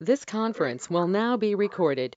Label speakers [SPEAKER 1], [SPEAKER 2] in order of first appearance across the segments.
[SPEAKER 1] This conference will now be recorded.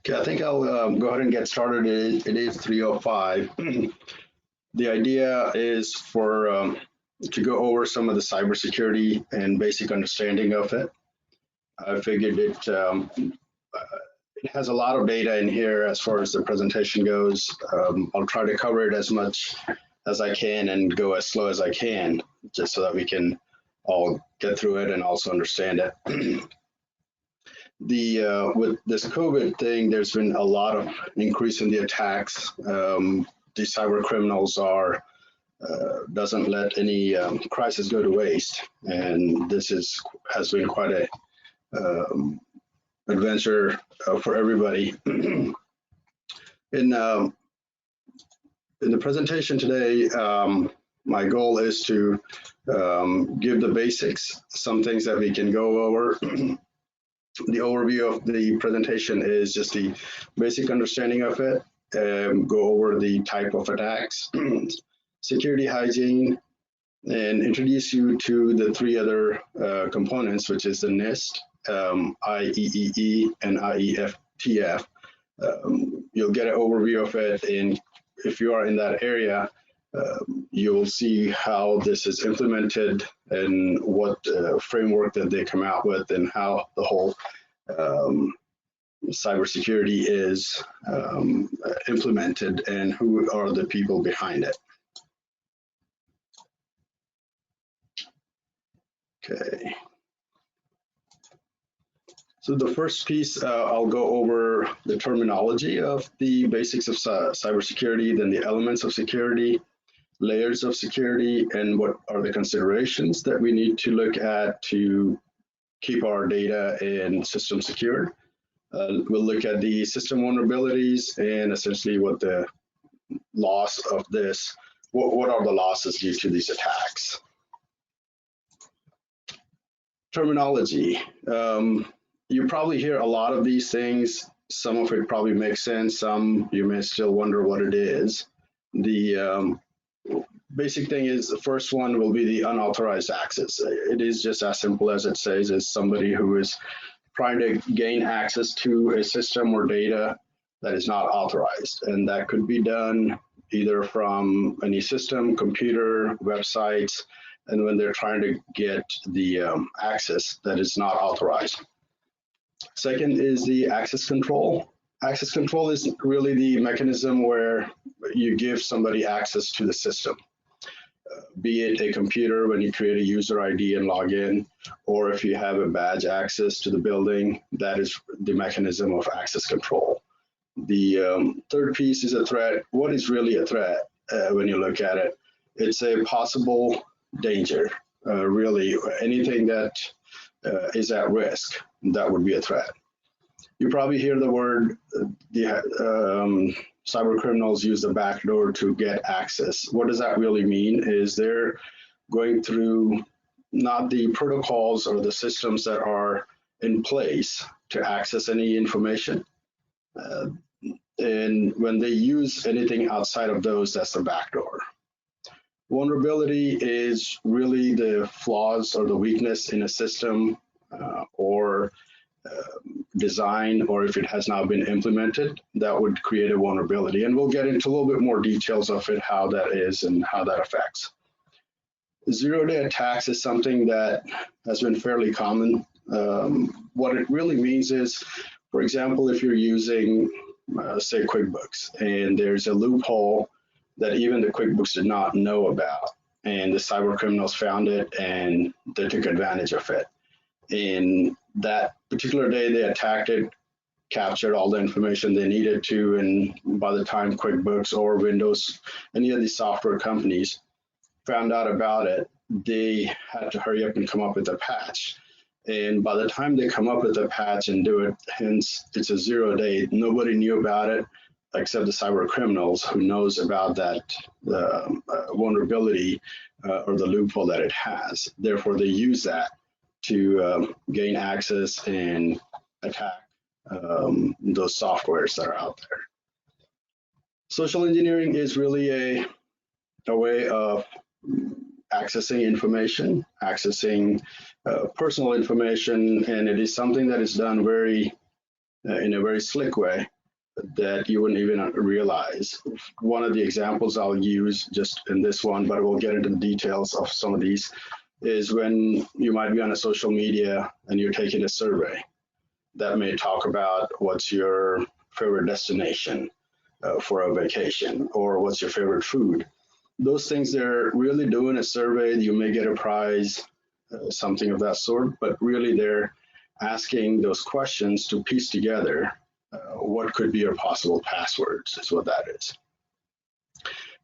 [SPEAKER 2] Okay, I think I'll go ahead and get started. It is 3:05. The idea is for to go over some of the cybersecurity and basic understanding of it. I figured it has a lot of data in here as far as the presentation goes. I'll try to cover it as much as I can and go as slow as I can, just so that we can all get through it and also understand it. With this COVID thing, there's been a lot of increase in the attacks. The cyber criminals are doesn't let any crisis go to waste, and this has been quite a adventure for everybody. In the presentation today, my goal is to give the basics, some things that we can go over. The overview of the presentation is just the basic understanding of it, go over the type of attacks, security hygiene, and introduce you to the three other components, which is the NIST, IEEE, and IETF. You'll get an overview of it, and if you are in that area, you'll see how this is implemented and what framework that they come out with and how the whole cybersecurity is implemented and who are the people behind it. Okay. So the first piece, I'll go over the terminology of the basics of cybersecurity, then the elements of security, layers of security, and what are the considerations that we need to look at to keep our data and system secured. We'll look at the system vulnerabilities and essentially what the loss of this, what are the losses due to these attacks. Terminology. You probably hear a lot of these things. Some of it probably makes sense. Some you may still wonder what it is. The basic thing is the first one will be the unauthorized access. It is just as simple as it says, it's somebody who is trying to gain access to a system or data that is not authorized. And that could be done either from any system, computer, websites, and when they're trying to get the access that is not authorized. Second is the access control. Access control is really the mechanism where you give somebody access to the system, be it a computer when you create a user ID and log in, or if you have a badge access to the building, that is the mechanism of access control. The third piece is a threat. What is really a threat when you look at it? It's a possible danger, really. Anything that is at risk, that would be a threat. You probably hear the word, cyber criminals use the back door to get access. What does that really mean? Is they're going through not the protocols or the systems that are in place to access any information. And when they use anything outside of those, that's the back door. Vulnerability is really the flaws or the weakness in a system or design, or if it has now been implemented, that would create a vulnerability. And we'll get into a little bit more details of it, how that is and how that affects. Zero-day attacks is something that has been fairly common. What it really means is, for example, if you're using, say, QuickBooks, and there's a loophole that even the QuickBooks did not know about, and the cyber criminals found it and they took advantage of it. And that particular day they attacked it, captured all the information they needed to, and by the time QuickBooks or Windows, any of these software companies found out about it, they had to hurry up and come up with a patch. And by the time they come up with a patch and do it, hence it's a 0-day, nobody knew about it except the cyber criminals who knows about that vulnerability or the loophole that it has. Therefore, they use that to gain access and attack those softwares that are out there. Social engineering is really a way of accessing information, accessing personal information, and it is something that is done in a very slick way that you wouldn't even realize. One of the examples I'll use just in this one, but we'll get into the details of some of these, is when you might be on a social media and you're taking a survey that may talk about what's your favorite destination for a vacation, or what's your favorite food. Those things, they're really doing a survey. You may get a prize, something of that sort, but really they're asking those questions to piece together what could be your possible passwords, is what that is.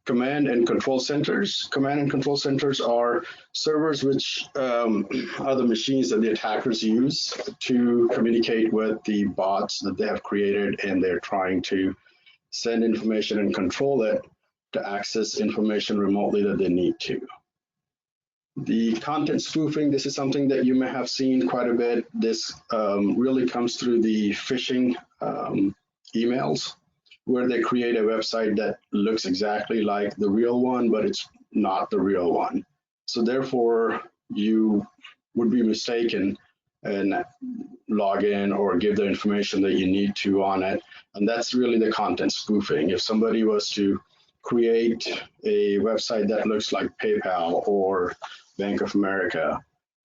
[SPEAKER 2] Command and control centers. Command and control centers are servers which are the machines that the attackers use to communicate with the bots that they have created, and they're trying to send information and control it to access information remotely that they need to. The content spoofing, this is something that you may have seen quite a bit. This really comes through the phishing emails, where they create a website that looks exactly like the real one, but it's not the real one. So therefore, you would be mistaken and log in or give the information that you need to on it. And that's really the content spoofing. If somebody was to create a website that looks like PayPal or Bank of America,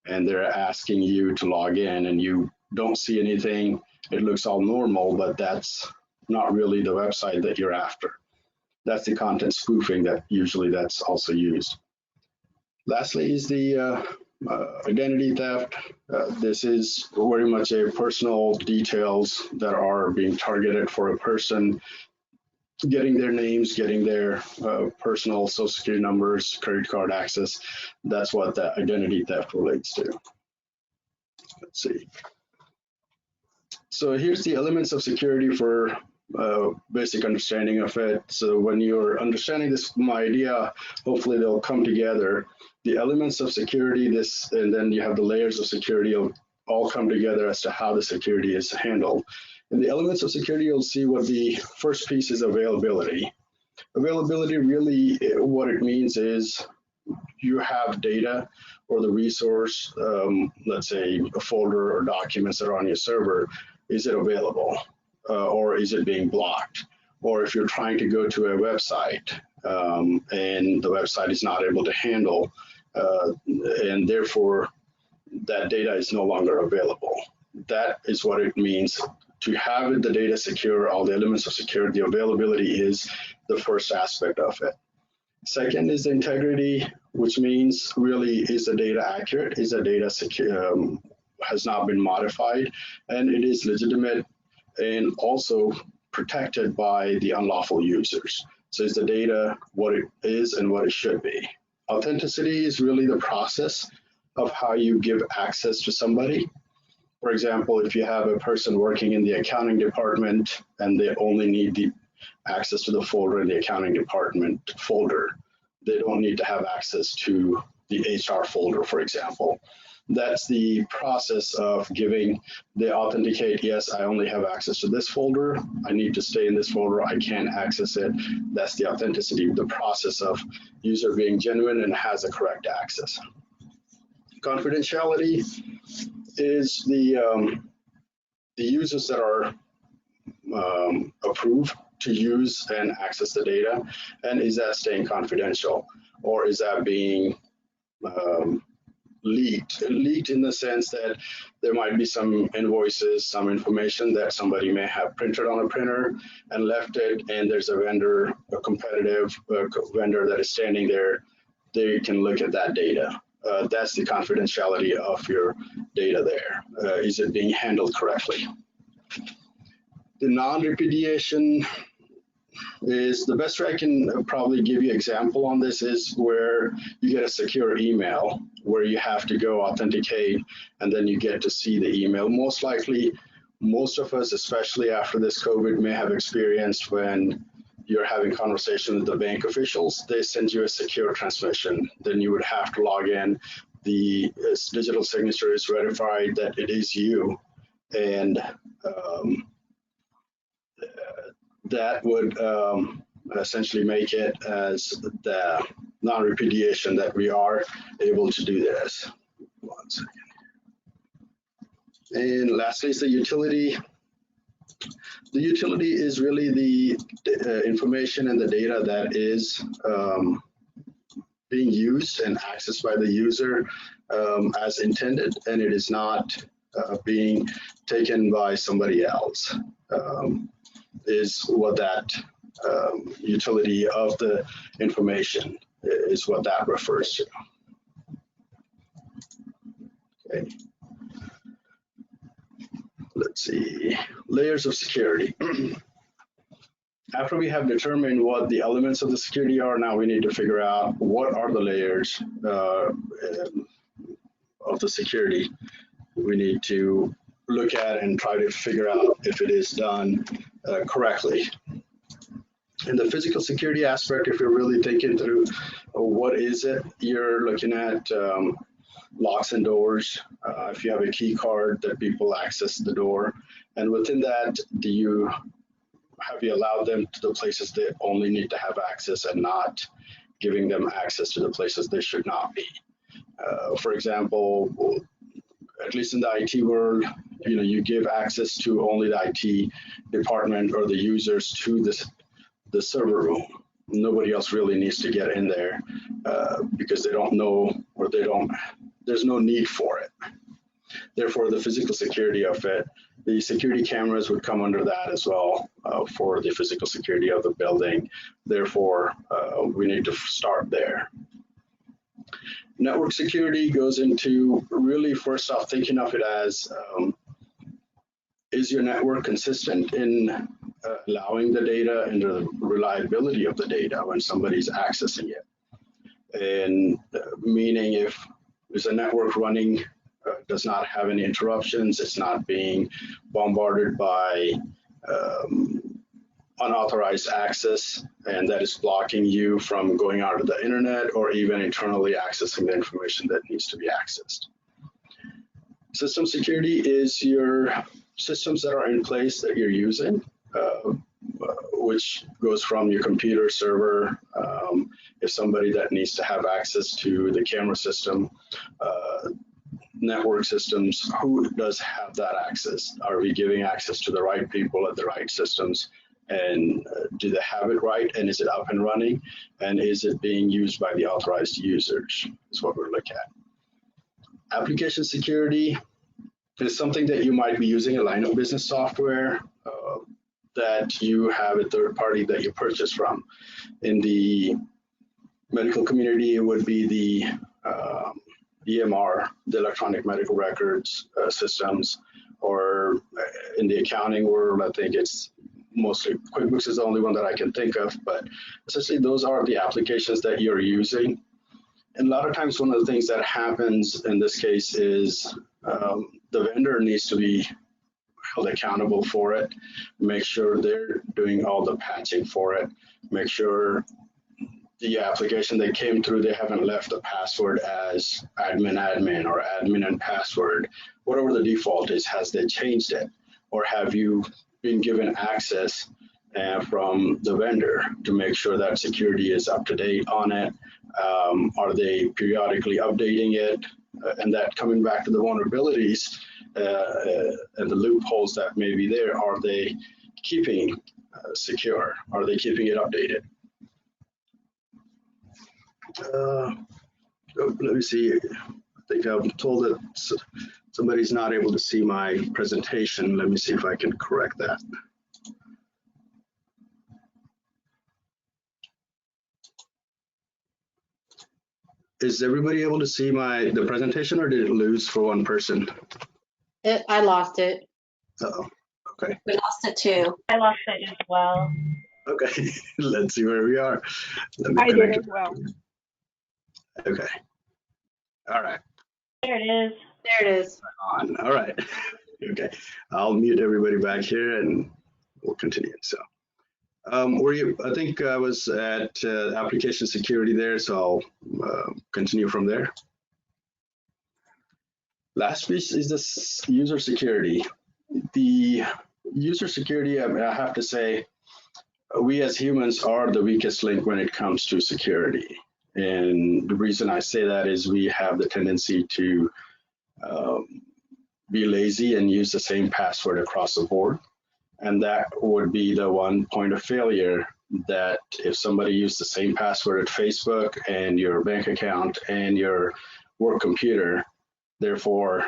[SPEAKER 2] and they're asking you to log in and you don't see anything, it looks all normal, but that's not really the website that you're after. That's the content spoofing that usually that's also used. Lastly is the identity theft. This is very much a personal details that are being targeted for a person, getting their names, getting their personal social security numbers, credit card access. That's what the identity theft relates to. Let's see. So here's the elements of security for basic understanding of it. So when you're understanding this, my idea, hopefully they'll come together. The elements of security, this, and then you have the layers of security will all come together as to how the security is handled. In the elements of security, you'll see what the first piece is: availability. Availability, really what it means is you have data or the resource, let's say a folder or documents that are on your server. Is it available? Or is it being blocked? Or if you're trying to go to a website and the website is not able to handle and therefore that data is no longer available. That is what it means to have the data secure, all the elements of security. Availability is the first aspect of it. Second is integrity, which means really, is the data accurate? Is the data secure, has not been modified, and it is legitimate and also protected by the unlawful users. So is the data what it is and what it should be? Authenticity is really the process of how you give access to somebody. For example, if you have a person working in the accounting department and they only need the access to the folder in the accounting department folder, they don't need to have access to the HR folder, for example. That's the process of giving, they authenticate, yes, I only have access to this folder. I need to stay in this folder. I can't access it. That's the authenticity, the process of user being genuine and has the correct access. Confidentiality is the users that are approved to use and access the data, and is that staying confidential, or is that being leaked in the sense that there might be some invoices, some information that somebody may have printed on a printer and left it, and there's a vendor, a competitive vendor that is standing there, they can look at that data. That's the confidentiality of your data there. Is it being handled correctly? The non-repudiation is the best way I can probably give you an example on this is where you get a secure email where you have to go authenticate and then you get to see the email. Most likely, most of us, especially after this COVID, may have experienced when you're having conversation with the bank officials, they send you a secure transmission. Then you would have to log in. The digital signature is verified that it is you. And that would essentially make it as the non-repudiation that we are able to do this. 1 second. And lastly is the utility. The utility is really the information and the data that is being used and accessed by the user as intended, and it is not being taken by somebody else. Is what that utility of the information is what that refers to. Okay. Let's see, layers of security. After we have determined what the elements of the security are, now we need to figure out what are the layers of the security we need to look at and try to figure out if it is done correctly. In the physical security aspect, if you're really thinking through what is it, you're looking at locks and doors. If you have a key card that people access the door, and within that, have you allowed them to the places they only need to have access and not giving them access to the places they should not be. For example, at least in the IT world, you give access to only the IT department or the users to the server room. Nobody else really needs to get in there because they don't know, or there's no need for it. Therefore, the physical security of it, the security cameras would come under that as well for the physical security of the building. Therefore, we need to start there. Network security goes into really first off thinking of it as, is your network consistent in allowing the data and the reliability of the data when somebody's accessing it? And meaning if there's a network running, does not have any interruptions, it's not being bombarded by unauthorized access, and that is blocking you from going out of the internet or even internally accessing the information that needs to be accessed. System security is your systems that are in place that you're using, which goes from your computer server, if somebody that needs to have access to the camera system, network systems, who does have that access? Are we giving access to the right people at the right systems and do they have it right, and is it up and running, and is it being used by the authorized users is what we're looking at. Application security is something that you might be using a line of business software that you have a third party that you purchase from. In the medical community, it would be the EMR, the electronic medical records systems, or in the accounting world, I think it's mostly QuickBooks is the only one that I can think of, but essentially those are the applications that you're using. And a lot of times one of the things that happens in this case is the vendor needs to be held accountable for it, make sure they're doing all the patching for it, make sure the application that came through, they haven't left the password as admin or admin and password, whatever the default is, has they changed it? Or have you been given access from the vendor to make sure that security is up to date on it? Are they periodically updating it? And that coming back to the vulnerabilities and the loopholes that may be there, are they keeping secure? Are they keeping it updated? Let me see. I think I'm told that somebody's not able to see my presentation. Let me see if I can correct that. Is everybody able to see the presentation, or did it lose for one person?
[SPEAKER 3] I lost it.
[SPEAKER 2] Uh-oh. Okay.
[SPEAKER 3] We lost it too.
[SPEAKER 4] I lost it as well.
[SPEAKER 2] Okay. Let's see where we are.
[SPEAKER 5] I did as well.
[SPEAKER 2] Okay. All right.
[SPEAKER 4] There it is.
[SPEAKER 3] There it is.
[SPEAKER 2] On. All right. Okay. I'll mute everybody back here and we'll continue. So, I think I was at application security there, so I'll continue from there. Last piece is this user security. The user security, I have to say, we as humans are the weakest link when it comes to security. And the reason I say that is we have the tendency to be lazy and use the same password across the board. And that would be the one point of failure, that if somebody used the same password at Facebook and your bank account and your work computer, therefore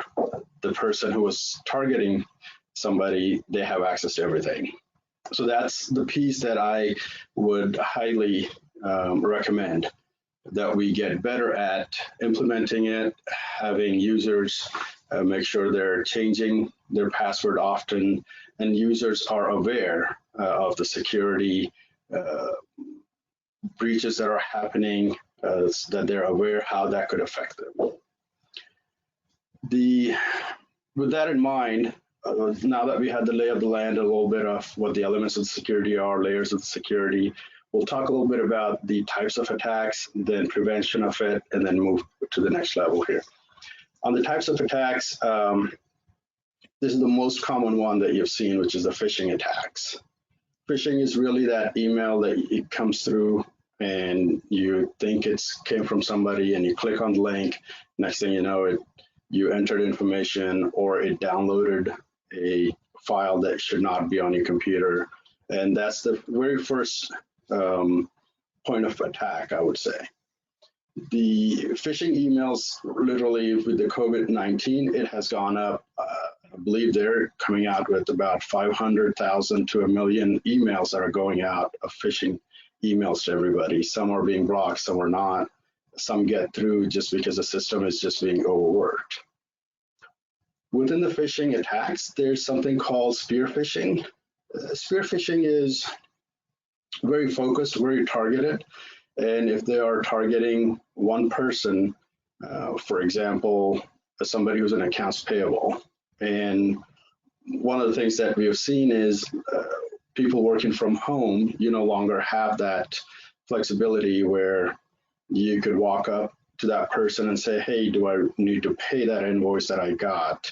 [SPEAKER 2] the person who was targeting somebody, they have access to everything. So that's the piece that I would highly recommend, that we get better at implementing it, having users make sure they're changing their password often, and users are aware of the security breaches that are happening, that they're aware how that could affect them. With that in mind, now that we had the lay of the land, a little bit of what the elements of the security are, layers of the security, we'll talk a little bit about the types of attacks, then prevention of it, and then move to the next level here. On the types of attacks, this is the most common one that you've seen, which is the phishing attacks. Phishing is really that email that it comes through and you think it came from somebody, and you click on the link. Next thing you know, you entered information, or it downloaded a file that should not be on your computer. And that's the very first point of attack, I would say. The phishing emails, literally with the COVID-19, it has gone up. I believe they're coming out with about 500,000 to 1 million emails that are going out of phishing emails to everybody. Some are being blocked, some are not. Some get through just because the system is just being overworked. Within the phishing attacks, there's something called spear phishing. Spear phishing is very focused, very targeted. And if they are targeting one person, for example, somebody who's in accounts payable, and one of the things that we have seen is people working from home, you no longer have that flexibility where you could walk up to that person and say, hey, do I need to pay that invoice that I got?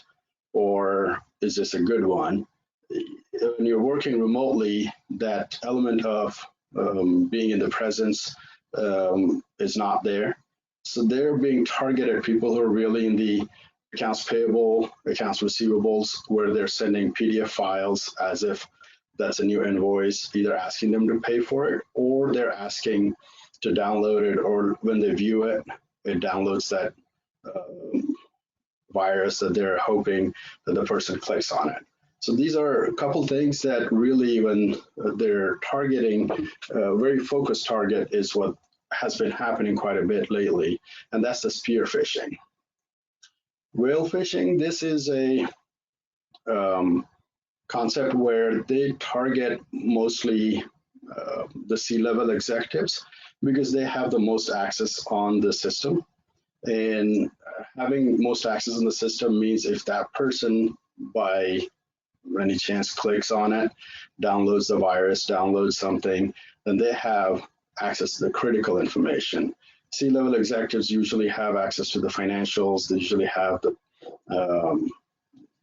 [SPEAKER 2] Or is this a good one? When you're working remotely, that element of being in the presence is not there. So they're being targeted, people who are really in the accounts payable, accounts receivables, where they're sending PDF files as if that's a new invoice, either asking them to pay for it, or they're asking to download it, or when they view it, it downloads that virus that they're hoping that the person clicks on it. So these are a couple things that really, when they're targeting, a very focused target is what has been happening quite a bit lately, and that's the spear phishing. Whale phishing, this is a concept where they target mostly the C-level executives because they have the most access on the system. And having most access on the system means if that person by any chance clicks on it, downloads the virus, downloads something, then they have access to the critical information. C-level executives usually have access to the financials. They usually have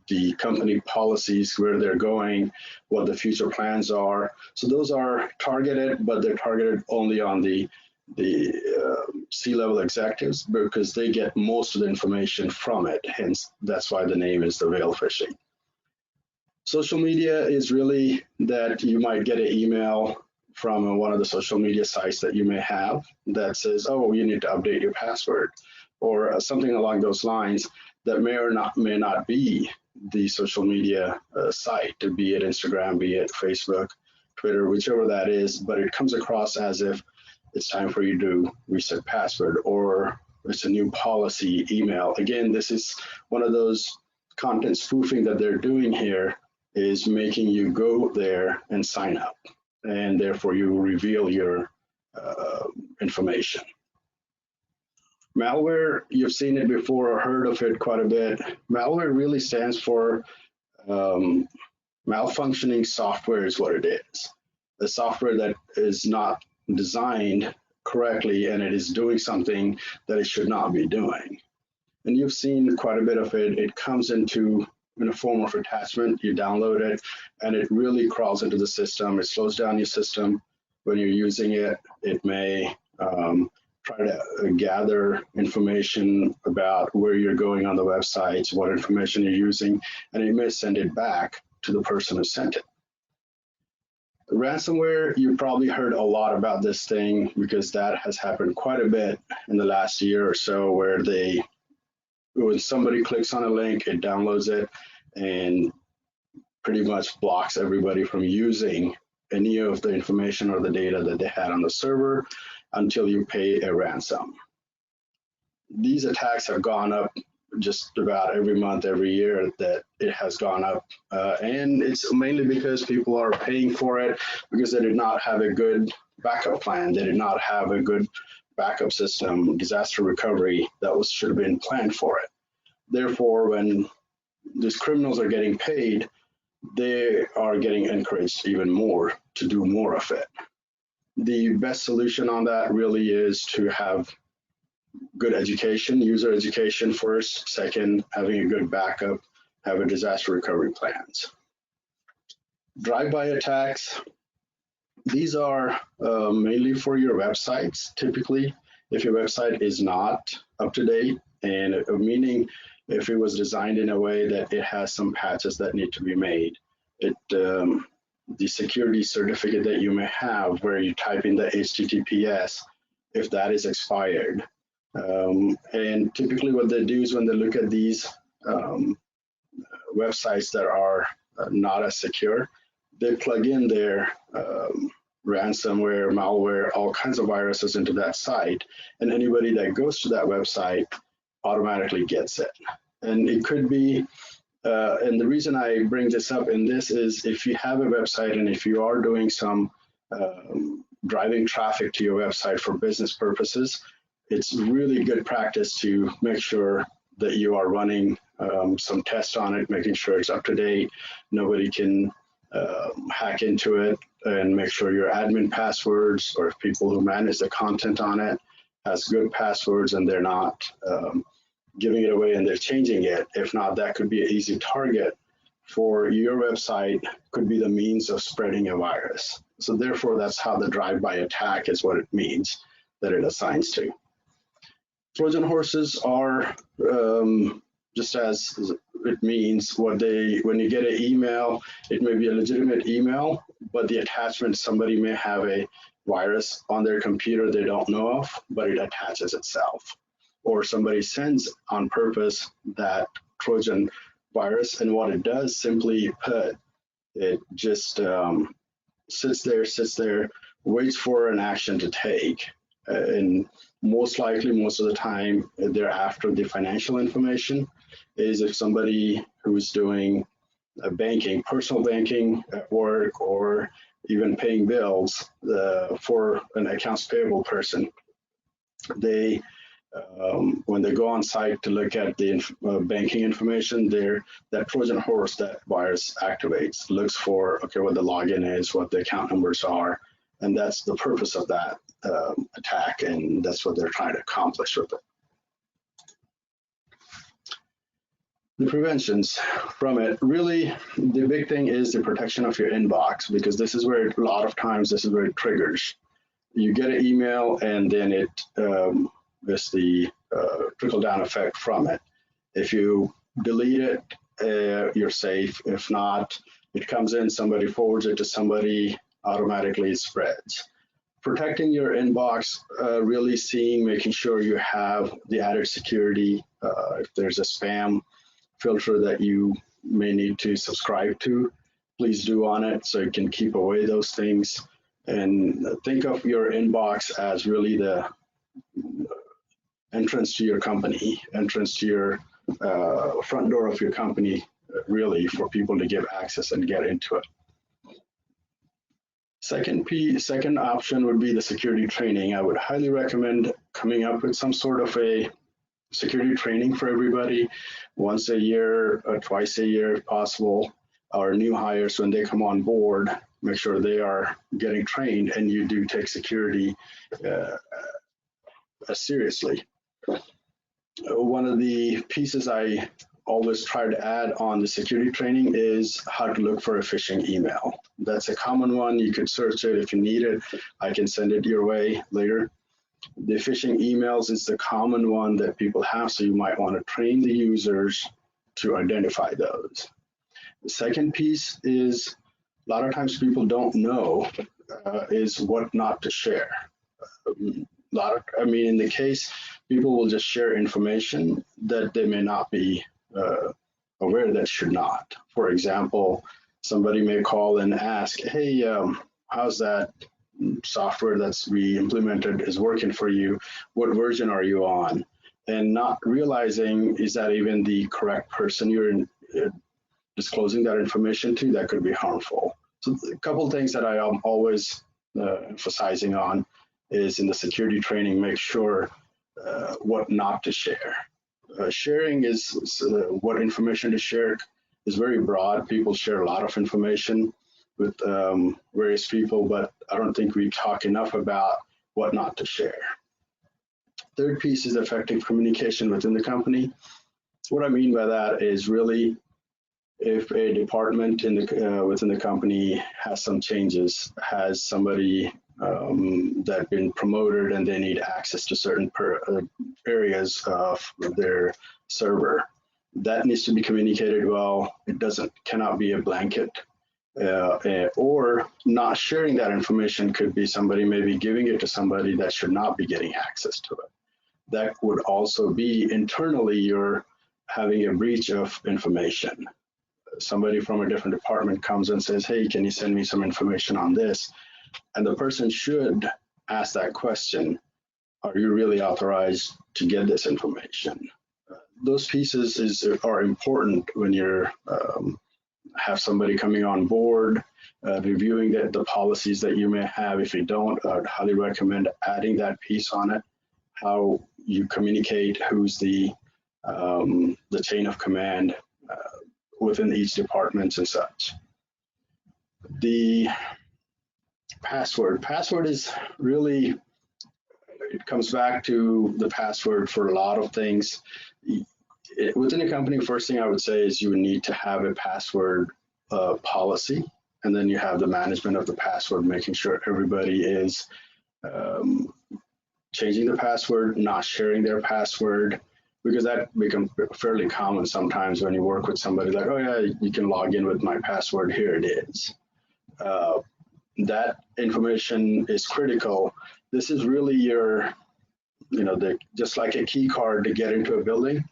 [SPEAKER 2] the company policies, where they're going, what the future plans are. So those are targeted, but they're targeted only on the C-level executives because they get most of the information from it. Hence, that's why the name is the whale phishing. Social media is really that you might get an email from one of the social media sites that you may have that says, oh, you need to update your password, or something along those lines that may not be the social media site, be it Instagram, be it Facebook, Twitter, whichever that is, but it comes across as if it's time for you to reset password, or it's a new policy email. Again, this is one of those content spoofing that they're doing here, is making you go there and sign up, and therefore you reveal your information. Malware, you've seen it before or heard of it quite a bit. Malware really stands for malfunctioning software is what it is. The software that is not designed correctly and it is doing something that it should not be doing. And you've seen quite a bit of it. It comes in a form of attachment. You download it and it really crawls into the system. It slows down your system when you're using it. It may try to gather information about where you're going on the websites, what information you're using, and it may send it back to the person who sent it. Ransomware, you probably heard a lot about this thing because that has happened quite a bit in the last year or so, where when somebody clicks on a link, it downloads it and pretty much blocks everybody from using any of the information or the data that they had on the server until you pay a ransom. These attacks have gone up just about every month, every year that it has gone up. And it's mainly because people are paying for it because they did not have a good backup plan. They did not have a good backup system, disaster recovery that should have been planned for it. Therefore, when these criminals are getting paid, they are getting encouraged even more to do more of it. The best solution on that really is to have good education, user education first, second, having a good backup, have a disaster recovery plans. Drive-by attacks, these are mainly for your websites, typically, if your website is not up to date, and meaning if it was designed in a way that it has some patches that need to be made. The security certificate that you may have where you type in the HTTPS, if that is expired. And typically what they do is when they look at these websites that are not as secure, they plug in their ransomware, malware, all kinds of viruses into that site, and anybody that goes to that website automatically gets it. And it could be, and the reason I bring this up in this is if you have a website and if you are doing some driving traffic to your website for business purposes, it's really good practice to make sure that you are running some tests on it, making sure it's up to date, nobody can hack into it, and make sure your admin passwords or people who manage the content on it has good passwords and they're not giving it away and they're changing it. If not, that could be an easy target for your website, could be the means of spreading a virus. So therefore, that's how the drive-by attack is what it means that it assigns to. Trojan horses are just as it means when you get an email, it may be a legitimate email, but the attachment, somebody may have a virus on their computer they don't know of, but it attaches itself. Or somebody sends on purpose that Trojan virus, and what it does, simply put, it just sits there, waits for an action to take. And most likely, most of the time, they're after the financial information. Is if somebody who's doing banking, personal banking at work, or even paying bills for an accounts payable person, they when they go on site to look at the banking information, that Trojan horse, that virus activates, looks for, okay, what the login is, what the account numbers are, and that's the purpose of that attack, and that's what they're trying to accomplish with it. The preventions from it, really, the big thing is the protection of your inbox, because this is where, a lot of times, this is where it triggers. You get an email, and then it there's the trickle-down effect from it. If you delete it, you're safe. If not, it comes in, somebody forwards it to somebody, automatically it spreads. Protecting your inbox, really making sure you have the added security. If there's a spam filter that you may need to subscribe to, please do on it so you can keep away those things. And think of your inbox as really the entrance to your company, entrance to your front door of your company, really, for people to give access and get into it. Second option would be the security training. I would highly recommend coming up with some sort of a security training for everybody, once a year or twice a year if possible. Our new hires, when they come on board, make sure they are getting trained, and you do take security seriously. One of the pieces I always try to add on the security training is how to look for a phishing email. That's a common one. You could search it if you need it. I can send it your way later. The phishing emails is the common one that people have, so you might want to train the users to identify those. The second piece is, a lot of times people don't know is what not to share. In the case, people will just share information that they may not be aware that should not. For example, somebody may call and ask, hey, how's that software that's we implemented is working for you? What version are you on? And not realizing, is that even the correct person you're disclosing that information to? That could be harmful. So a couple of things that I am always emphasizing on is, in the security training, make sure what not to share. Sharing is what information to share is very broad. People share a lot of information with various people, but I don't think we talk enough about what not to share. Third piece is effective communication within the company. What I mean by that is, really, if a department within the company has some changes, has somebody that been promoted and they need access to certain areas of their server, that needs to be communicated well. It cannot be a blanket, or not sharing that information could be somebody maybe giving it to somebody that should not be getting access to it. That would also be internally you're having a breach of information. Somebody from a different department comes and says, hey, can you send me some information on this? And the person should ask that question, are you really authorized to get this information? Those pieces are important when you're have somebody coming on board, reviewing the policies that you may have. If you don't, I'd highly recommend adding that piece on it, how you communicate, who's the chain of command within each department and such. The password is really, it comes back to the password for a lot of things. Within a company, first thing I would say is you would need to have a password policy, and then you have the management of the password, making sure everybody is changing the password, not sharing their password, because that becomes fairly common sometimes when you work with somebody like, oh yeah, you can log in with my password, here it is. That information is critical. This is really your, just like a key card to get into a building,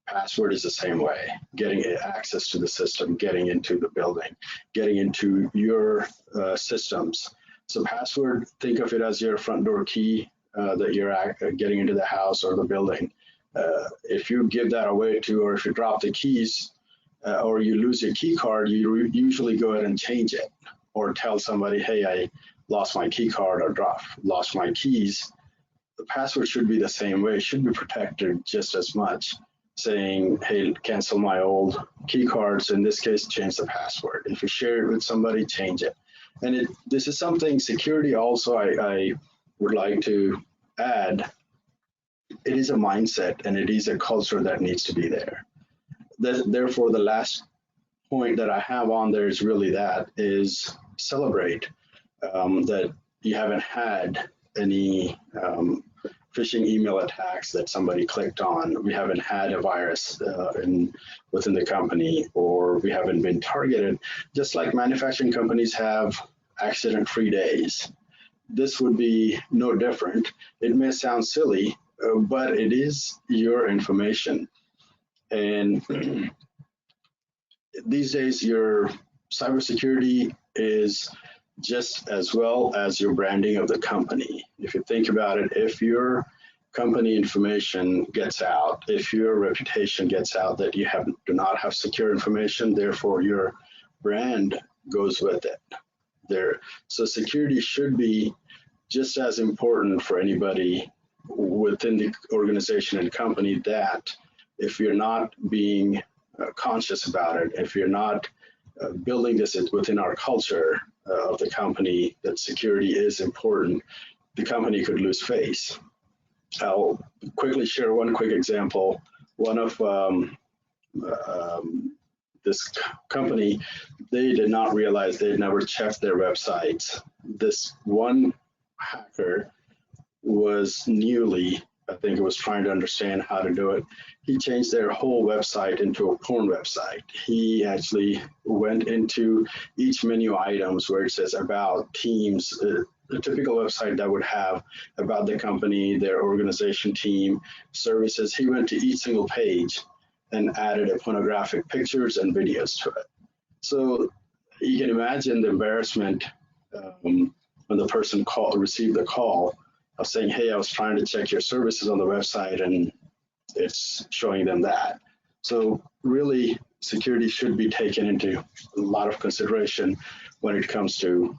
[SPEAKER 2] password is the same way. Getting access to the system, getting into the building, getting into your systems. So password, think of it as your front door key that you're getting into the house or the building. If you give that away to, or if you drop the keys or you lose your key card, you usually go ahead and change it or tell somebody, hey, I lost my key card or lost my keys. The password should be the same way, it should be protected just as much, saying, hey, cancel my old key cards. In this case, change the password. If you share it with somebody, change it. And this is something security also I would like to add. It is a mindset and it is a culture that needs to be there. Therefore, the last point that I have on there is really that is celebrate that you haven't had any phishing email attacks that somebody clicked on. We haven't had a virus within the company, or we haven't been targeted, just like manufacturing companies have accident-free days. This would be no different. It may sound silly, but it is your information. And these days, your cybersecurity is just as well as your branding of the company. If you think about it, if your company information gets out, if your reputation gets out that you do not have secure information, therefore your brand goes with it. So security should be just as important for anybody within the organization and company, that if you're not being conscious about it, if you're not building this within our culture of the company, that security is important, the company could lose face. I'll quickly share one quick example. One of this company, they did not realize, they had never checked their websites. This one hacker was newly, I think it was trying to understand how to do it. He changed their whole website into a porn website. He actually went into each menu items where it says about, teams, a typical website that would have about the company, their organization, team, services. He went to each single page and added pornographic pictures and videos to it. So you can imagine the embarrassment when the person received the call of saying, hey, I was trying to check your services on the website and it's showing them that. So really, security should be taken into a lot of consideration when it comes to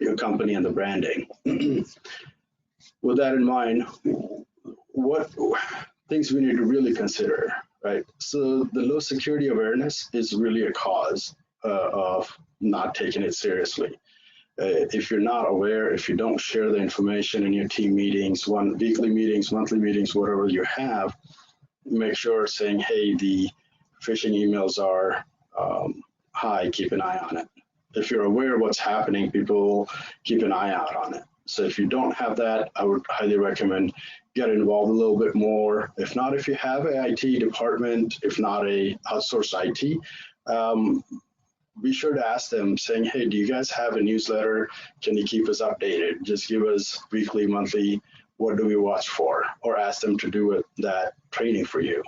[SPEAKER 2] your company and the branding. With that in mind, what things we need to really consider, right? So the low security awareness is really a cause of not taking it seriously. If you're not aware, if you don't share the information in your team meetings, weekly meetings, monthly meetings, whatever you have, make sure saying, hey, the phishing emails are high, keep an eye on it. If you're aware of what's happening, people keep an eye out on it. So if you don't have that, I would highly recommend get involved a little bit more. If not, if you have an IT department, if not a outsourced IT, be sure to ask them saying, hey, do you guys have a newsletter? Can you keep us updated? Just give us weekly, monthly, what do we watch for? Or ask them to do that training for you.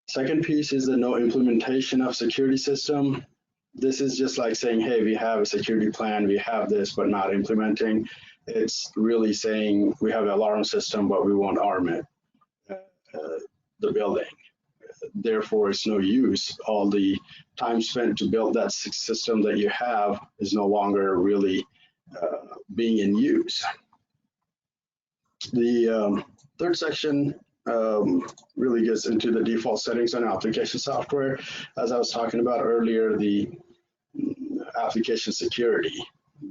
[SPEAKER 2] Second piece is the no implementation of security system. This is just like saying, hey, we have a security plan, we have this, but not implementing. It's really saying we have an alarm system, but we won't arm it, the building. Therefore, it's no use. All the time spent to build that system that you have is no longer really being in use. The third section really gets into the default settings on application software. As I was talking about earlier, the application security,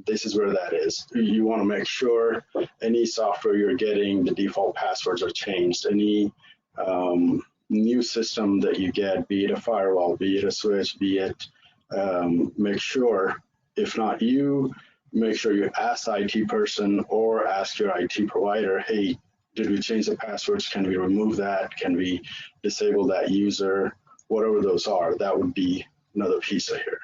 [SPEAKER 2] this is where that is. You want to make sure any software you're getting, the default passwords are changed. Any new system that you get, be it a firewall, be it a switch, be it, make sure, if not you, make sure you ask the IT person or ask your IT provider, hey, did we change the passwords? Can we remove that? Can we disable that user? Whatever those are, that would be another piece of here.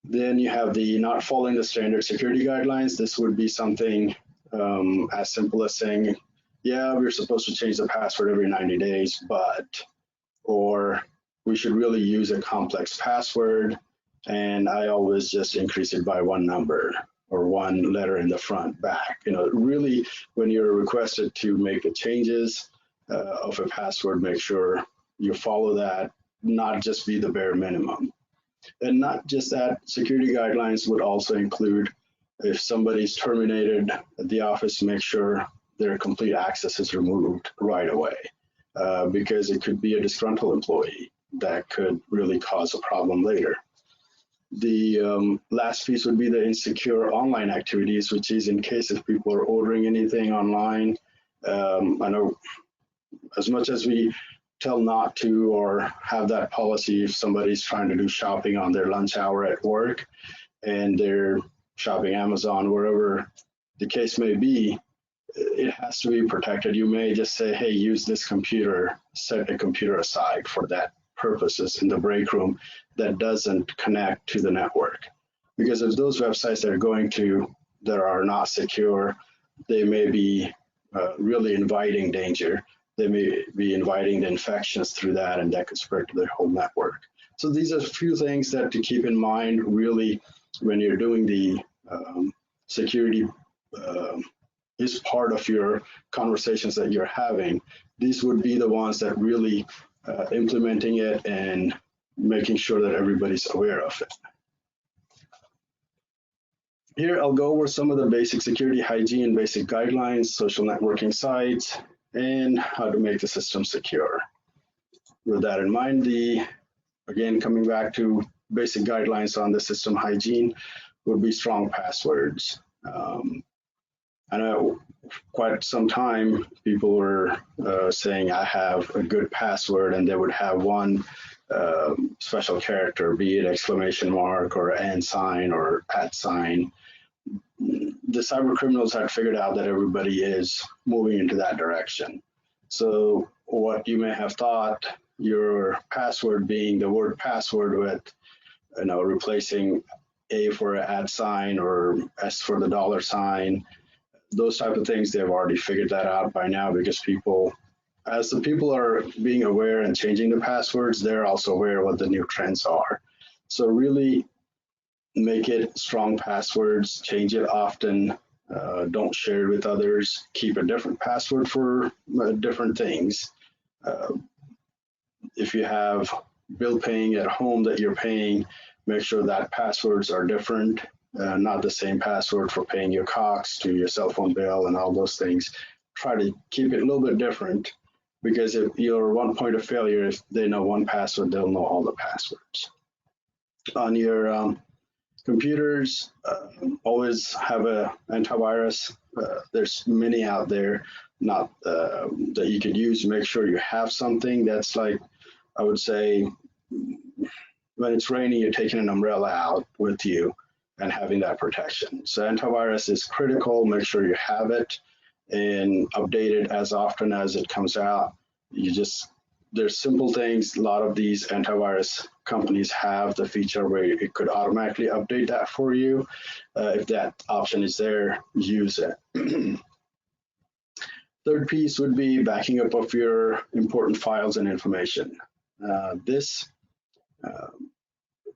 [SPEAKER 2] Then you have the not following the standard security guidelines. This would be something as simple as saying, yeah, we're supposed to change the password every 90 days, but, or we should really use a complex password, and I always just increase it by one number or one letter in the front back. You know, really, when you're requested to make the changes of a password, make sure you follow that, not just be the bare minimum. And not just that, security guidelines would also include if somebody's terminated at the office, make sure their complete access is removed right away, because it could be a disgruntled employee that could really cause a problem later. The last piece would be the insecure online activities, which is in case if people are ordering anything online. I know as much as we tell not to or have that policy, if somebody's trying to do shopping on their lunch hour at work and they're shopping Amazon, wherever the case may be, it has to be protected. You may just say, hey, use this computer, set a computer aside for that purposes in the break room that doesn't connect to the network. Because if those websites that are going to that are not secure, they may be really inviting danger. They may be inviting the infections through that, and that could spread to the whole network. So these are a few things that to keep in mind really when you're doing the security is part of your conversations that you're having. These would be the ones that really implementing it and making sure that everybody's aware of it. Here, I'll go over some of the basic security hygiene, basic guidelines, social networking sites, and how to make the system secure. With that in mind, again, coming back to basic guidelines on the system hygiene would be strong passwords. I know quite some time people were saying I have a good password, and they would have one special character, be it exclamation mark or and sign or @ sign. The cyber criminals had figured out that everybody is moving into that direction. So what you may have thought your password being the word password with, you know, replacing A for an @ sign or S for the $sign, those type of things, they've already figured that out by now, because people, as the people are being aware and changing the passwords, they're also aware of what the new trends are. So really make it strong passwords, change it often, don't share it with others, keep a different password for different things. If you have bill paying at home that you're paying, make sure that passwords are different, not the same password for paying your Cox to your cell phone bill and all those things. Try to keep it a little bit different, because if you're one point of failure, if they know one password, they'll know all the passwords. On your computers, always have a antivirus. There's many out there, not that you could use. Make sure you have something that's like, I would say, when it's raining, you're taking an umbrella out with you and having that protection. So antivirus is critical. Make sure you have it and update it as often as it comes out. There's simple things. A lot of these antivirus companies have the feature where it could automatically update that for you. If that option is there, use it. Third piece would be backing up of your important files and information. This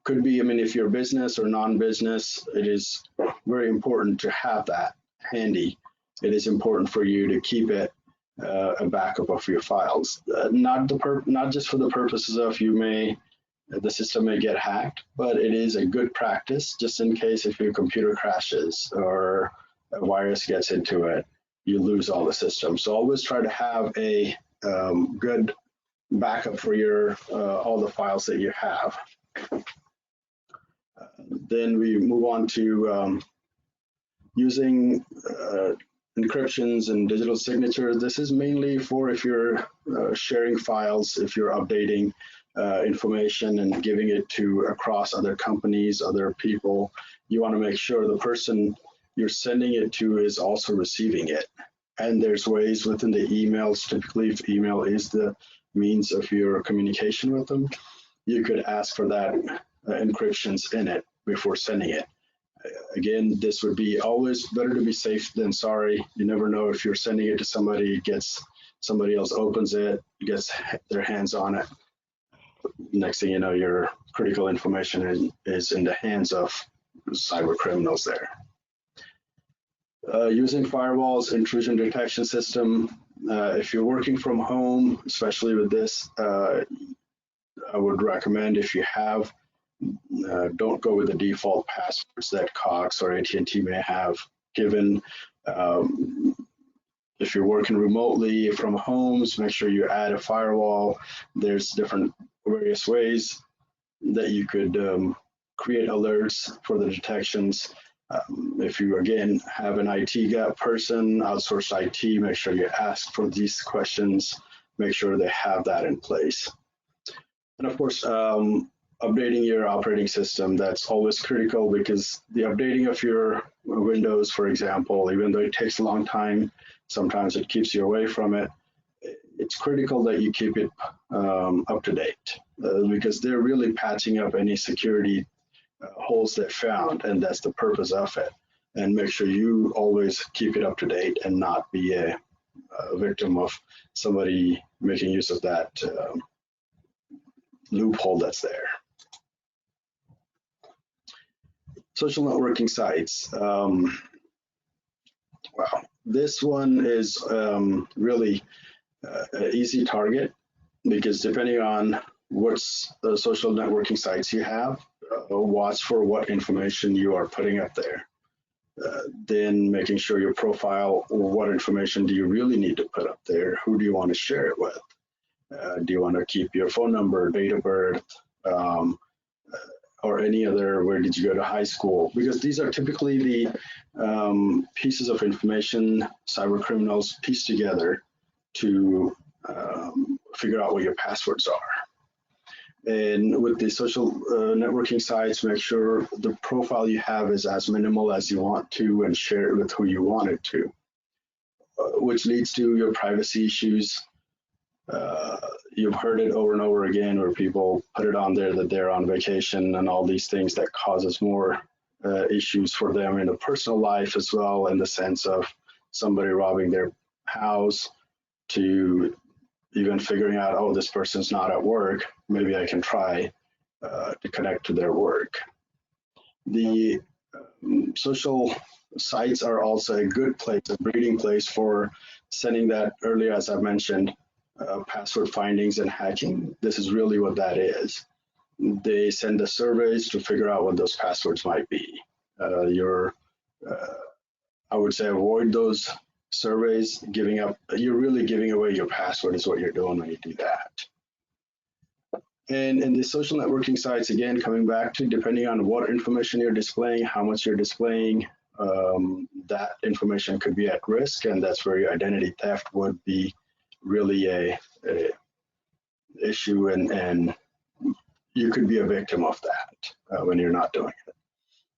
[SPEAKER 2] could be, I mean, if you're business or non-business, it is very important to have that handy. It is important for you to keep it a backup of your files, not just for the purposes of the system may get hacked, but it is a good practice just in case if your computer crashes or a virus gets into it, you lose all the system. So always try to have a good backup for your all the files that you have. Then we move on to using encryptions and digital signatures. This is mainly for if you're sharing files, if you're updating information and giving it to across other companies, other people. You want to make sure the person you're sending it to is also receiving it. And there's ways within the emails, typically if email is the means of your communication with them, you could ask for that encryptions in it before sending it. Again, this would be always better to be safe than sorry. You never know if you're sending it to somebody, somebody else opens it, gets their hands on it. Next thing you know, your critical information is in the hands of cyber criminals there. Using firewalls, intrusion detection system. If you're working from home, especially with this, I would recommend if you have, don't go with the default passwords that Cox or AT&T may have given. If you're working remotely from homes, make sure you add a firewall. There's different various ways that you could create alerts for the detections. If you, again, have an IT person, outsourced IT, make sure you ask for these questions, make sure they have that in place. And of course, updating your operating system, that's always critical, because the updating of your Windows, for example, even though it takes a long time, sometimes it keeps you away from it. It's critical that you keep it up to date, because they're really patching up any security holes they found, and that's the purpose of it. And make sure you always keep it up to date and not be a victim of somebody making use of that loophole that's there. Social networking sites. Wow, this one is really an easy target, because depending on what's the social networking sites you have, watch for what information you are putting up there. Then making sure your profile, what information do you really need to put up there? Who do you want to share it with? Do you want to keep your phone number, date of birth, or any other, where did you go to high school? Because these are typically the pieces of information cyber criminals piece together to figure out what your passwords are. And with the social networking sites, make sure the profile you have is as minimal as you want to, and share it with who you want it to, which leads to your privacy issues. You've heard it over and over again where people put it on there that they're on vacation and all these things that causes more issues for them in the personal life as well, in the sense of somebody robbing their house, to even figuring out, oh, this person's not at work, maybe I can try to connect to their work. The social sites are also a good place, a breeding place for sending that earlier, as I mentioned, password findings and hacking. This is really what that is. They send the surveys to figure out what those passwords might be. I would say avoid those surveys. You're really giving away your password is what you're doing when you do that. And in the social networking sites, again, coming back to, depending on what information you're displaying, how much you're displaying, that information could be at risk, and that's where your identity theft would be really a issue, and you could be a victim of that when you're not doing it.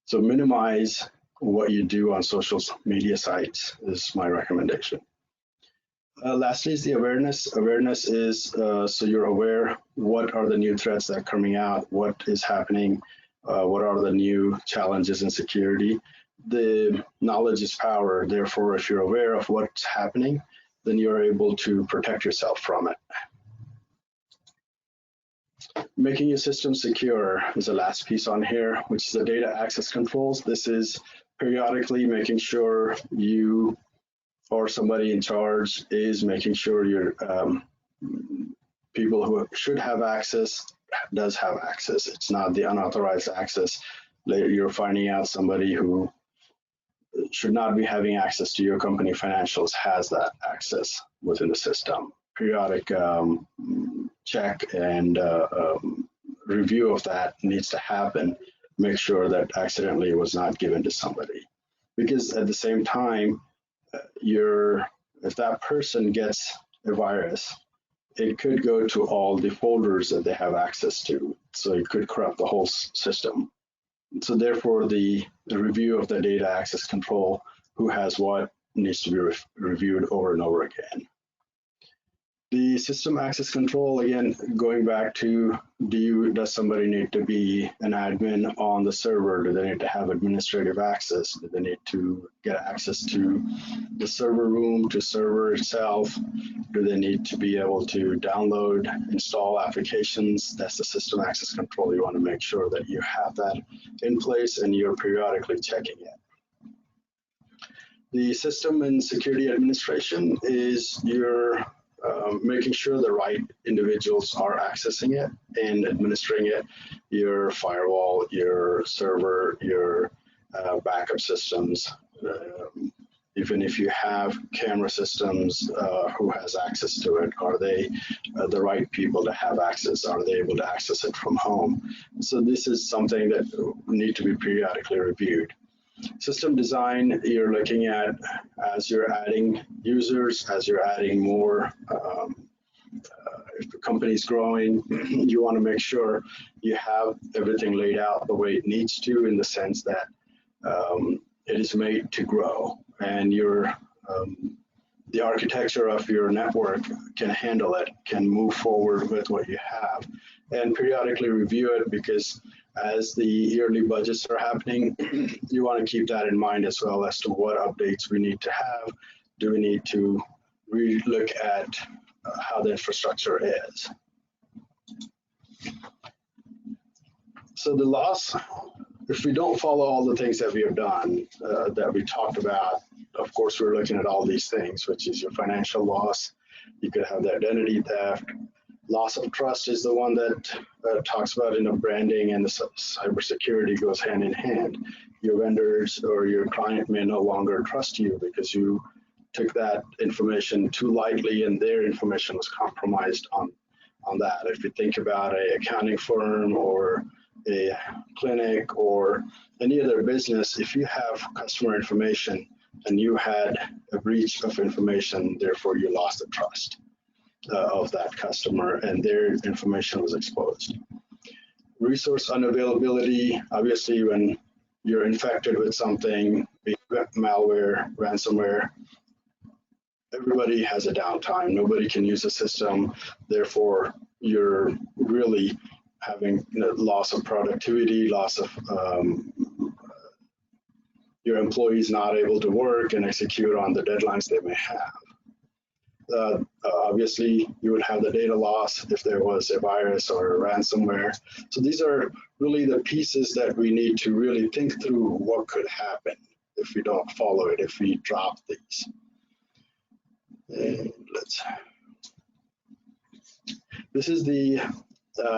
[SPEAKER 2] So minimize what you do on social media sites is my recommendation. Lastly is the awareness. Awareness is so you're aware what are the new threats that are coming out, what is happening, what are the new challenges in security. The knowledge is power. Therefore, if you're aware of what's happening, then you're able to protect yourself from it. Making your system secure is the last piece on here, which is the data access controls. This is periodically making sure you or somebody in charge is making sure your people who should have access does have access. It's not the unauthorized access. Later you're finding out somebody who should not be having access to your company financials has that access within the system. Periodic check and review of that needs to happen. Make sure that accidentally it was not given to somebody. Because at the same time, if that person gets a virus, it could go to all the folders that they have access to. So it could corrupt the whole system. So therefore, the review of the data access control, who has what, needs to be reviewed over and over again. The system access control, again, going back to, does somebody need to be an admin on the server? Do they need to have administrative access? Do they need to get access to the server room, to server itself? Do they need to be able to download, install applications? That's the system access control. You want to make sure that you have that in place and you're periodically checking it. The system and security administration is your making sure the right individuals are accessing it and administering it, your firewall, your server, your backup systems. Even if you have camera systems, who has access to it? Are they the right people to have access? Are they able to access it from home? So this is something that need to be periodically reviewed. System design, you're looking at as you're adding users, as you're adding more, if the company's growing, you want to make sure you have everything laid out the way it needs to, in the sense that it is made to grow, and your the architecture of your network can handle it, can move forward with what you have, and periodically review it, because as the yearly budgets are happening, you want to keep that in mind as well, as to what updates we need to have. Do we need to re-look at how the infrastructure is? So the loss, if we don't follow all the things that we have done, that we talked about, of course, we're looking at all these things, which is your financial loss. You could have the identity theft. Loss of trust is the one that talks about in the branding, and the cybersecurity goes hand in hand. Your vendors or your client may no longer trust you because you took that information too lightly and their information was compromised on that. If you think about an accounting firm or a clinic or any other business, if you have customer information and you had a breach of information, therefore you lost the trust of that customer and their information was exposed. Resource unavailability, obviously when you're infected with something, be it malware, ransomware, everybody has a downtime. Nobody can use the system. Therefore, you're really having loss of productivity, loss of your employees not able to work and execute on the deadlines they may have. Obviously, you would have the data loss if there was a virus or a ransomware. So these are really the pieces that we need to really think through what could happen if we don't follow it, if we drop these. And this is the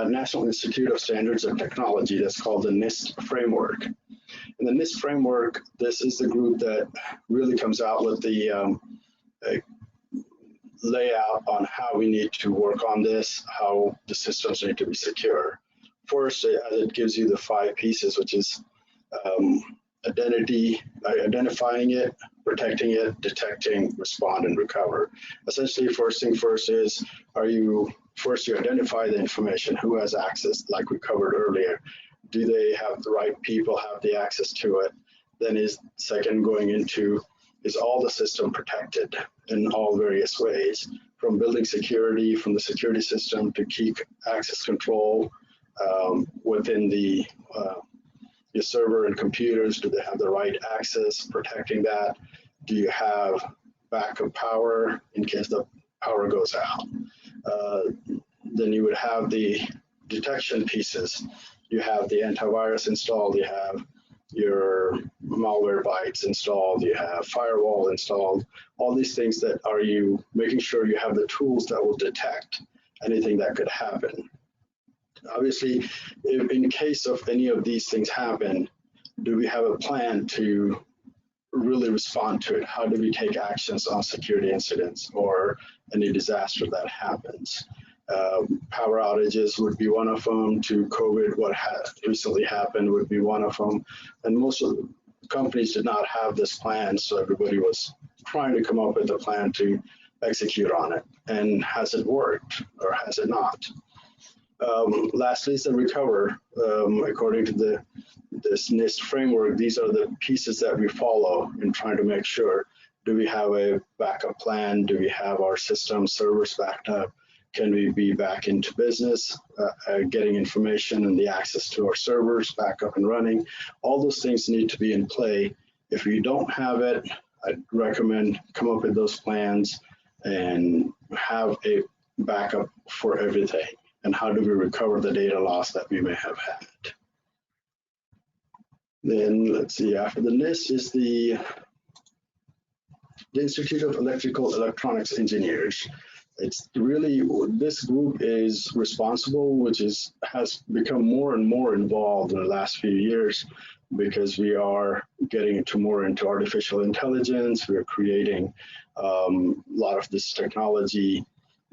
[SPEAKER 2] National Institute of Standards and Technology. That's called the NIST framework. And the NIST framework, this is the group that really comes out with the layout on how we need to work on this, how the systems need to be secure. First, it gives you the 5 pieces, which is identifying it, protecting it, detecting, respond, and recover. Essentially, first thing first is, you identify the information, who has access, like we covered earlier. Do they have the right people have the access to it? Then is second going into, is all the system protected in all various ways, from building security, from the security system to keep access control within the your server and computers. Do they have the right access, protecting that? Do you have backup power in case the power goes out? Then you would have the detection pieces. You have the antivirus installed, you have your Malwarebytes installed, you have firewall installed, all these things that are you making sure you have the tools that will detect anything that could happen. Obviously, if in case of any of these things happen, do we have a plan to really respond to it? How do we take actions on security incidents or any disaster that happens? Power outages would be one of them. To COVID, what recently happened would be one of them. And most of the companies did not have this plan, so everybody was trying to come up with a plan to execute on it. And has it worked or has it not? Lastly is the recover. According to this NIST framework, these are the pieces that we follow in trying to make sure, Do we have a backup plan? Do we have our system servers backed up? Can we be back into business, getting information and the access to our servers back up and running? All those things need to be in play. If you don't have it, I'd recommend come up with those plans and have a backup for everything. And how do we recover the data loss that we may have had? Then let's see, after the NIST is the Institute of Electrical Electronics Engineers. It's really, this group is responsible, which has become more and more involved in the last few years because we are getting more into artificial intelligence. We're creating a lot of this technology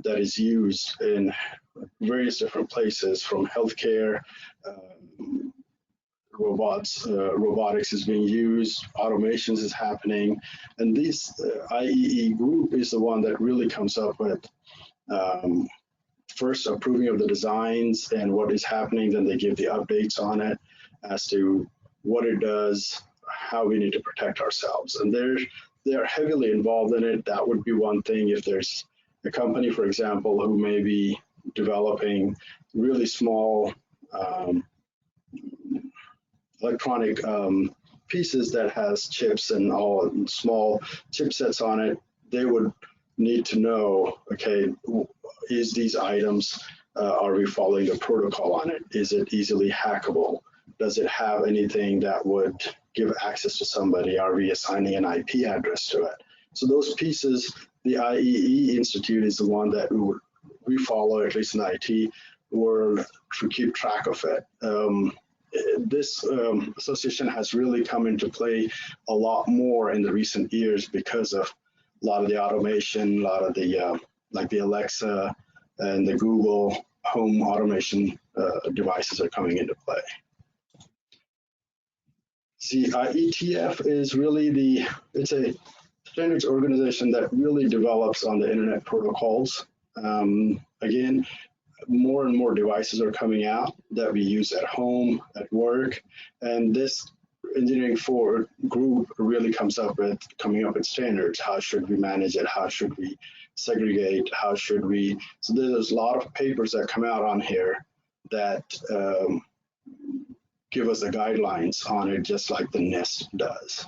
[SPEAKER 2] that is used in various different places, from healthcare, robotics is being used, automations is happening, and this IEE group is the one that really comes up with first approving of the designs and what is happening, then they give the updates on it as to what it does, how we need to protect ourselves, and they're heavily involved in it. That would be one thing. If there's a company, for example, who may be developing really small electronic pieces that has chips and all small chipsets on it, they would need to know, okay, is these items, are we following the protocol on it? Is it easily hackable? Does it have anything that would give access to somebody? Are we assigning an IP address to it? So those pieces, the IEE Institute is the one that we follow, at least in IT, or to keep track of it. This association has really come into play a lot more in the recent years because of a lot of the automation, a lot of the like the Alexa and the Google Home automation devices are coming into play. See, IETF is really it's a standards organization that really develops on the internet protocols. Again, more and more devices are coming out that we use at home, at work, and this engineering forward group really coming up with standards. How should we manage it? How should we segregate? How should we? So there's a lot of papers that come out on here that give us the guidelines on it, just like the NIST does.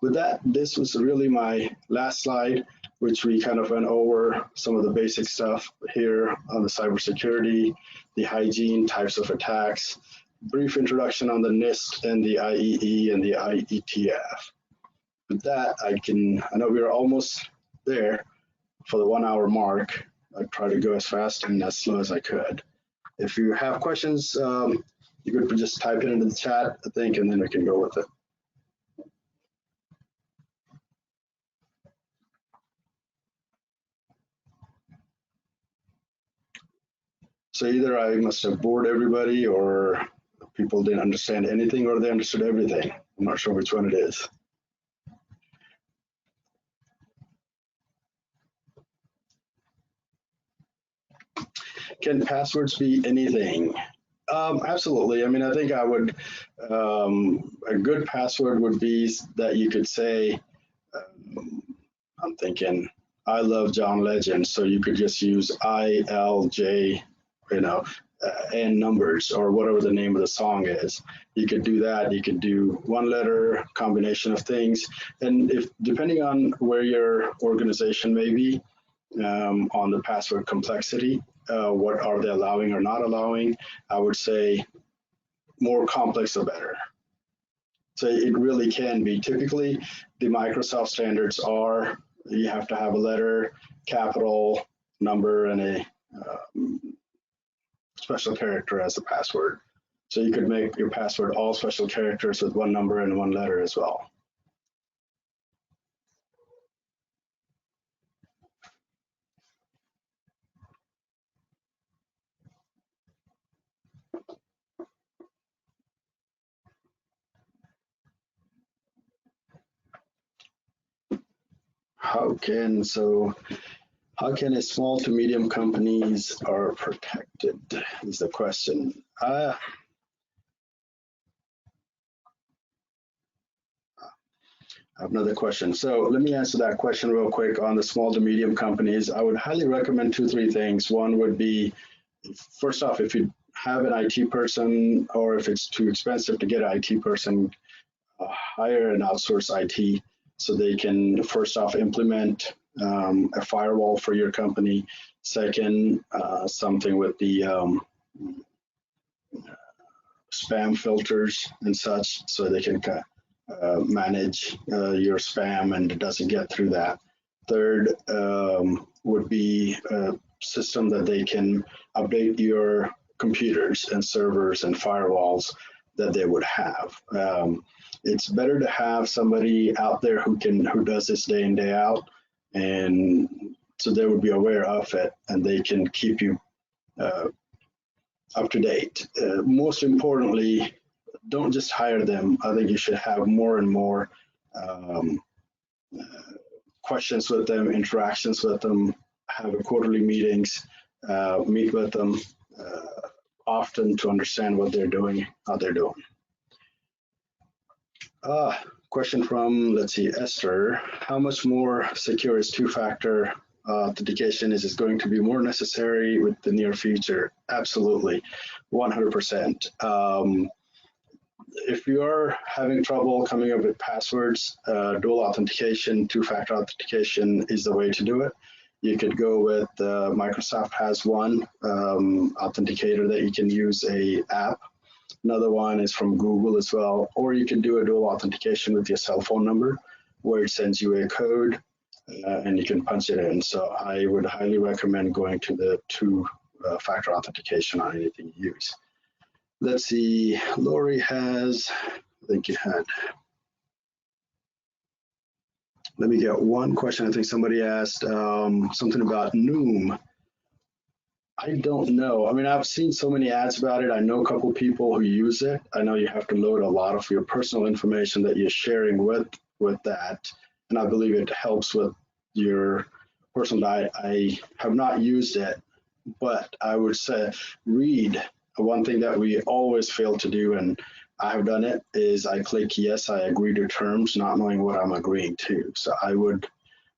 [SPEAKER 2] With that, this was really my last slide, which we kind of went over some of the basic stuff here on the cybersecurity, the hygiene, types of attacks, brief introduction on the NIST and the IEE and the IETF. With that, I know we're almost there for the 1 hour mark. I try to go as fast and as slow as I could. If you have questions, you could just type it into the chat, I think, and then we can go with it. So either I must have bored everybody, or people didn't understand anything, or they understood everything. I'm not sure which one it is. Can passwords be anything? Absolutely. I mean, I think I would, a good password would be that you could say, I'm thinking, I love John Legend. So you could just use ILJ, and numbers, or whatever the name of the song is. You could do that. You could do one letter combination of things. And if, depending on where your organization may be, on the password complexity, what are they allowing or not allowing, I would say more complex the better. So it really can be. Typically, the Microsoft standards are, you have to have a letter, capital, number, and a special character as the password. So you could make your password all special characters with one number and one letter as well. How can a small to medium companies are protected is the question. I have another question. So let me answer that question real quick on the small to medium companies. I would highly recommend 2-3 things. One would be, first off, if you have an IT person or if it's too expensive to get an IT person, hire an outsource IT so they can first off implement a firewall for your company. Second, something with the spam filters and such so they can manage your spam and it doesn't get through that. Third would be a system that they can update your computers and servers and firewalls that they would have. It's better to have somebody out there who does this day in, day out, and so they would be aware of it and they can keep you up to date. Most importantly, don't just hire them. I think you should have more and more questions with them, interactions with them, have quarterly meetings, meet with them often to understand what they're doing, how they're doing. Question from, let's see, Esther. How much more secure is two-factor authentication? Is it going to be more necessary with the near future? Absolutely, 100%. If you are having trouble coming up with passwords, dual authentication, two-factor authentication is the way to do it. You could go with Microsoft has one authenticator that you can use a app. Another one is from Google as well, or you can do a dual authentication with your cell phone number where it sends you a code and you can punch it in. So I would highly recommend going to the two-factor authentication on anything you use. Let's see, Lori has, I think you had, let me get one question. I think somebody asked something about Noom. I don't know. I mean, I've seen so many ads about it. I know a couple people who use it. I know you have to load a lot of your personal information that you're sharing with that. And I believe it helps with your personal diet. I have not used it, but I would say read. One thing that we always fail to do, and I have done it, is I click yes, I agree to terms, not knowing what I'm agreeing to. So I would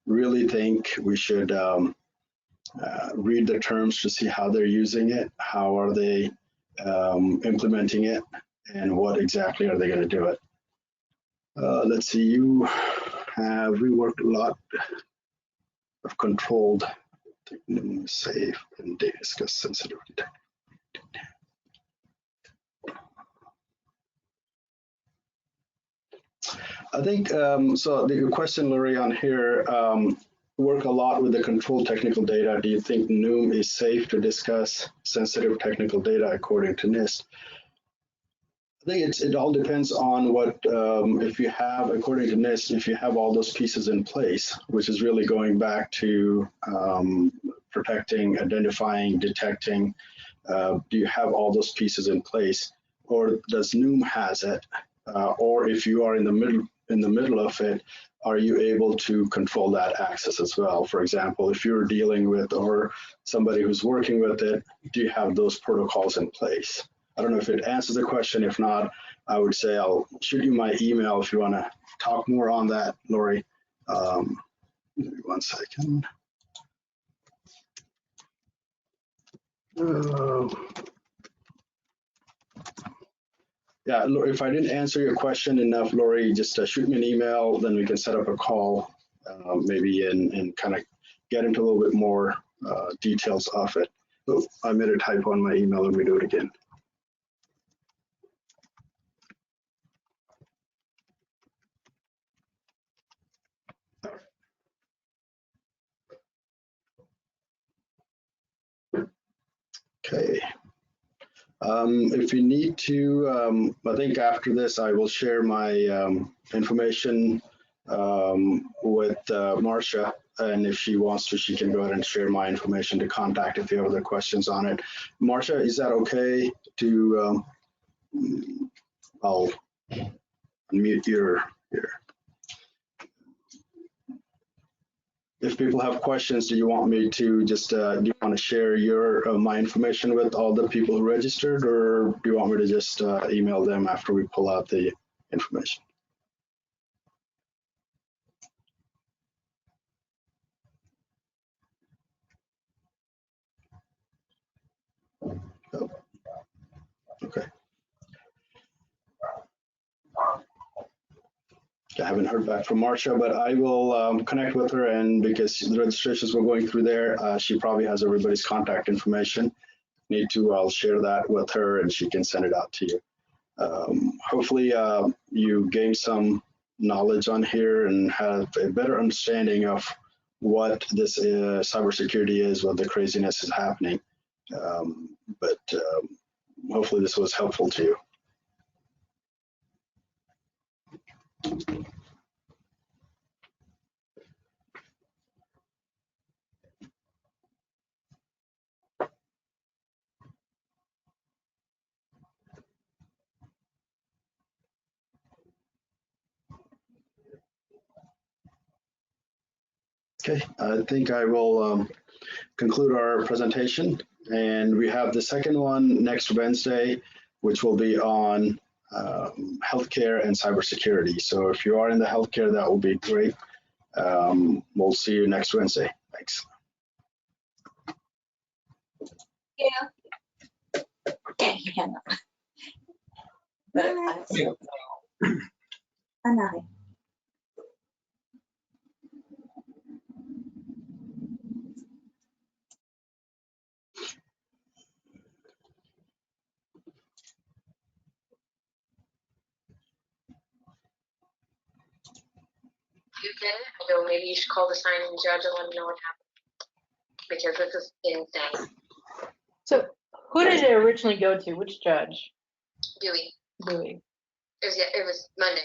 [SPEAKER 2] really think we should read the terms to see how they're using it, how are they implementing it, and what exactly are they going to do it. Let's see, you have reworked a lot of controlled, safe, and data discuss sensitivity. I think, so the question, Lori, on here, work a lot with the controlled technical data. Do you think Noom is safe to discuss sensitive technical data according to NIST? I think it all depends on what, if you have, according to NIST, if you have all those pieces in place, which is really going back to protecting, identifying, detecting, do you have all those pieces in place, or does Noom has it? Or if you are in the middle of it, are you able to control that access as well? For example, if you're dealing with or somebody who's working with it, do you have those protocols in place? I don't know if it answers the question. If not, I would say I'll shoot you my email if you want to talk more on that, Lori. Give me 1 second. Yeah, if I didn't answer your question enough, Lori, just shoot me an email, then we can set up a call maybe and kind of get into a little bit more details of it. Oh, I made a typo on my email. Let me do it again. Okay. If you need to, I think after this, I will share my information with Marcia, and if she wants to, she can go ahead and share my information to contact if you have other questions on it. Marcia, is that okay to, I'll unmute your. If people have questions, do you want me to just, do you want to share your my information with all the people who registered, or do you want me to just email them after we pull out the information? haven't heard back from Marcia, but I will connect with her, and because the registrations were going through there, she probably has everybody's contact information. Need to, I'll share that with her and she can send it out to you. Hopefully you gain some knowledge on here and have a better understanding of what this cybersecurity is, what the craziness is happening. But hopefully this was helpful to you. Okay, I think I will conclude our presentation, and we have the second one next Wednesday, which will be on healthcare and cybersecurity. So if you are in the healthcare, that will be great. We'll see you next Wednesday. Thanks.
[SPEAKER 5] Yeah. Okay, hang on. But Anay.
[SPEAKER 6] You get it? I go, maybe you should call the signing judge and let him know what happened. Because this is insane.
[SPEAKER 3] So who did it originally go to? Which judge?
[SPEAKER 6] Dewey.
[SPEAKER 3] Dewey.
[SPEAKER 6] It was Monday.